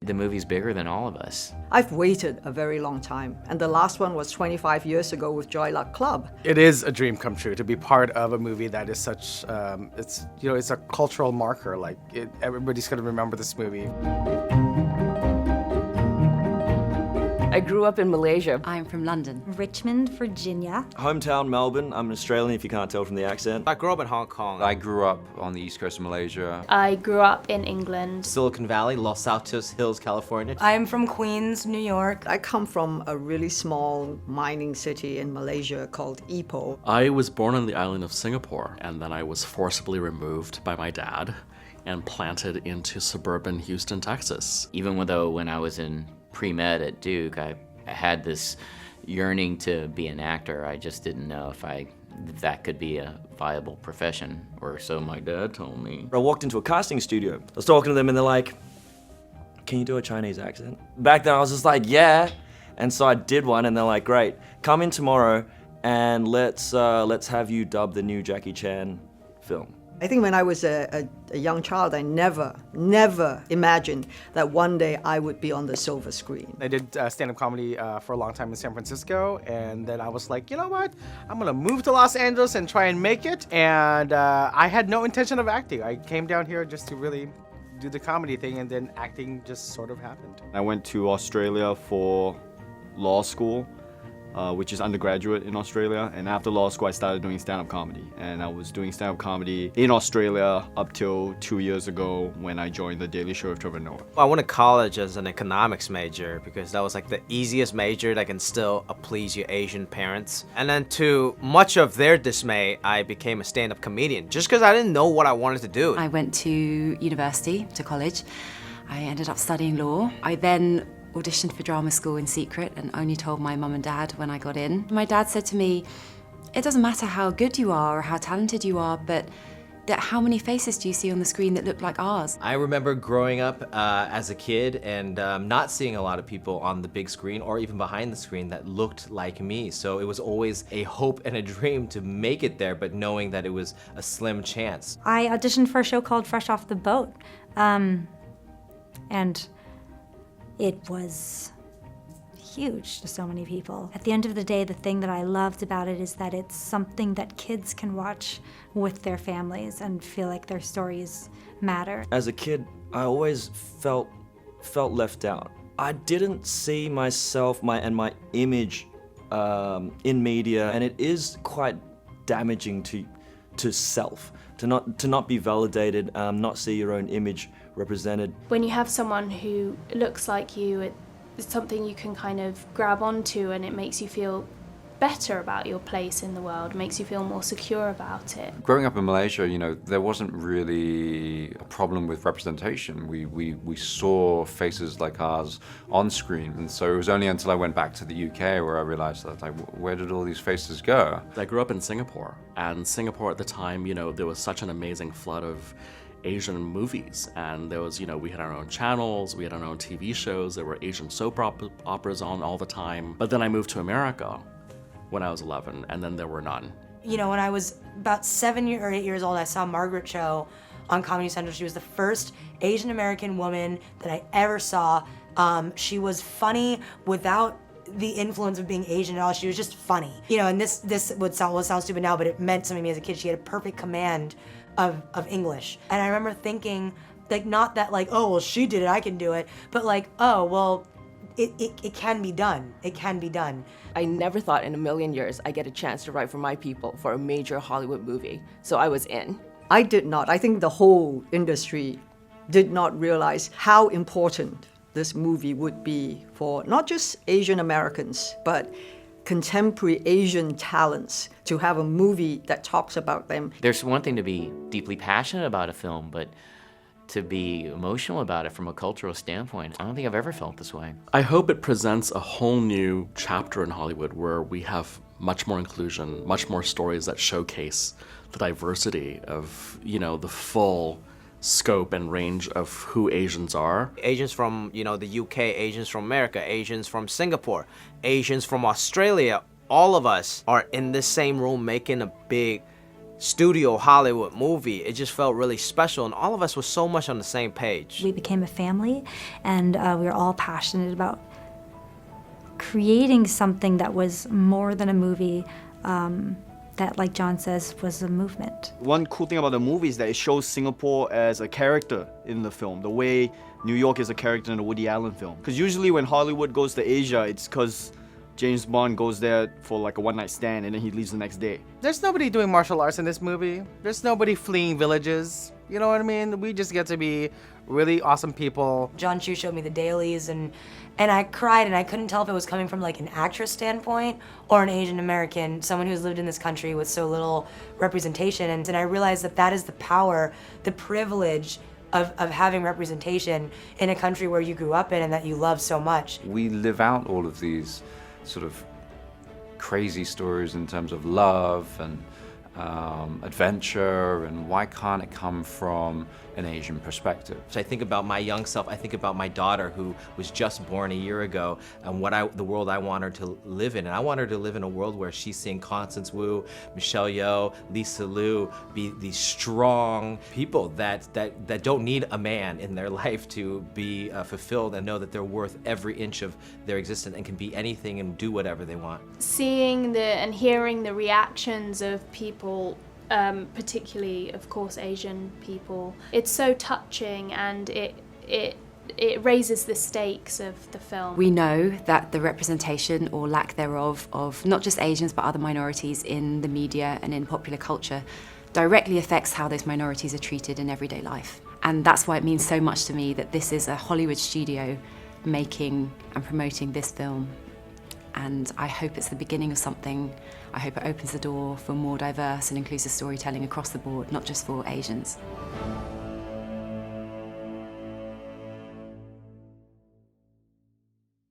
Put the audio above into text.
The movie's bigger than all of us. I've waited a very long time, and the last one was 25 years ago with Joy Luck Club. It is a dream come true to be part of a movie that is such, it's a cultural marker. Like, everybody's gonna remember this movie. I grew up in Malaysia. I'm from London. Richmond, Virginia. Hometown Melbourne. I'm an Australian if you can't tell from the accent. I grew up in Hong Kong. I grew up on the east coast of Malaysia. I grew up in England. Silicon Valley, Los Altos Hills, California. I'm from Queens, New York. I come from a really small mining city in Malaysia called Ipoh. I was born on the island of Singapore, and then I was forcibly removed by my dad and planted into suburban Houston, Texas. Even though when I was in pre-med at Duke, I had this yearning to be an actor. I just didn't know if that could be a viable profession, or so my dad told me. I walked into a casting studio. I was talking to them and they're like, can you do a Chinese accent? Back then I was just like, yeah. And so I did one and they're like, great, come in tomorrow and let's have you dub the new Jackie Chan film. I think when I was a young child, I never imagined that one day I would be on the silver screen. I did stand-up comedy for a long time in San Francisco, and then I was like, you know what? I'm gonna move to Los Angeles and try and make it. And I had no intention of acting. I came down here just to really do the comedy thing, and then acting just sort of happened. I went to Australia for law school. Which is undergraduate in Australia, and after law school I started doing stand-up comedy, and I was doing stand-up comedy in Australia up till 2 years ago when I joined the Daily Show with Trevor Noah. I went to college as an economics major because that was like the easiest major that can still please your Asian parents. And then to much of their dismay, I became a stand-up comedian just because I didn't know what I wanted to do. I went to university, to college. I ended up studying law. I then auditioned for drama school in secret and only told my mum and dad when I got in. My dad said to me, it doesn't matter how good you are or how talented you are, but how many faces do you see on the screen that look like ours? I remember growing up as a kid and not seeing a lot of people on the big screen or even behind the screen that looked like me. So it was always a hope and a dream to make it there, but knowing that it was a slim chance. I auditioned for a show called Fresh Off the Boat. And it was huge to so many people. At the end of the day, the thing that I loved about it is that it's something that kids can watch with their families and feel like their stories matter. As a kid, I always felt left out. I didn't see myself and my image in media, and it is quite damaging to self, to not be validated, not see your own image represented. When you have someone who looks like you, it's something you can kind of grab onto, and it makes you feel better about your place in the world, makes you feel more secure about it. Growing up in Malaysia, there wasn't really a problem with representation. We saw faces like ours on screen, and so it was only until I went back to the UK where I realized that, where did all these faces go? I grew up in Singapore, and Singapore at the time, there was such an amazing flood of Asian movies, and there was, we had our own channels, we had our own TV shows, there were Asian soap operas on all the time. But then I moved to America when I was 11, and then there were none. When I was about 7 or 8 years old, I saw Margaret Cho on Comedy Central. She was the first Asian American woman that I ever saw. She was funny without the influence of being Asian at all. She was just funny. And this will sound stupid now, but it meant something to me as a kid. She had a perfect command of English. And I remember thinking, not that oh, well, she did it, I can do it, but oh, well, it can be done. It can be done. I never thought in a million years I'd get a chance to write for my people for a major Hollywood movie, so I was in. I did not. I think the whole industry did not realize how important this movie would be for not just Asian Americans, but contemporary Asian talents, to have a movie that talks about them. There's one thing to be deeply passionate about a film, but to be emotional about it from a cultural standpoint, I don't think I've ever felt this way. I hope it presents a whole new chapter in Hollywood where we have much more inclusion, much more stories that showcase the diversity of, the full scope and range of who Asians are. Asians from, the UK, Asians from America, Asians from Singapore, Asians from Australia, all of us are in this same room making a big studio Hollywood movie, it just felt really special, and all of us were so much on the same page. We became a family, and we were all passionate about creating something that was more than a movie, that, like John says, was a movement. One cool thing about the movie is that it shows Singapore as a character in the film, the way New York is a character in a Woody Allen film. Because usually when Hollywood goes to Asia, it's because James Bond goes there for like a one-night stand and then he leaves the next day. There's nobody doing martial arts in this movie. There's nobody fleeing villages. You know what I mean? We just get to be really awesome people. John Chu showed me the dailies, and I cried, and I couldn't tell if it was coming from like an actress standpoint or an Asian American, someone who's lived in this country with so little representation. And I realized that that is the power, the privilege of having representation in a country where you grew up in and that you love so much. We live out all of these sort of crazy stories in terms of love and adventure, and why can't it come from an Asian perspective? So I think about my young self, I think about my daughter who was just born a year ago, and the world I want her to live in. And I want her to live in a world where she's seeing Constance Wu, Michelle Yeoh, Lisa Liu be these strong people that don't need a man in their life to be fulfilled, and know that they're worth every inch of their existence and can be anything and do whatever they want. Seeing and hearing the reactions of people, particularly, of course, Asian people, it's so touching, and it raises the stakes of the film. We know that the representation or lack thereof of not just Asians but other minorities in the media and in popular culture directly affects how those minorities are treated in everyday life. And that's why it means so much to me that this is a Hollywood studio making and promoting this film. And I hope it's the beginning of something. I hope it opens the door for more diverse and inclusive storytelling across the board, not just for Asians.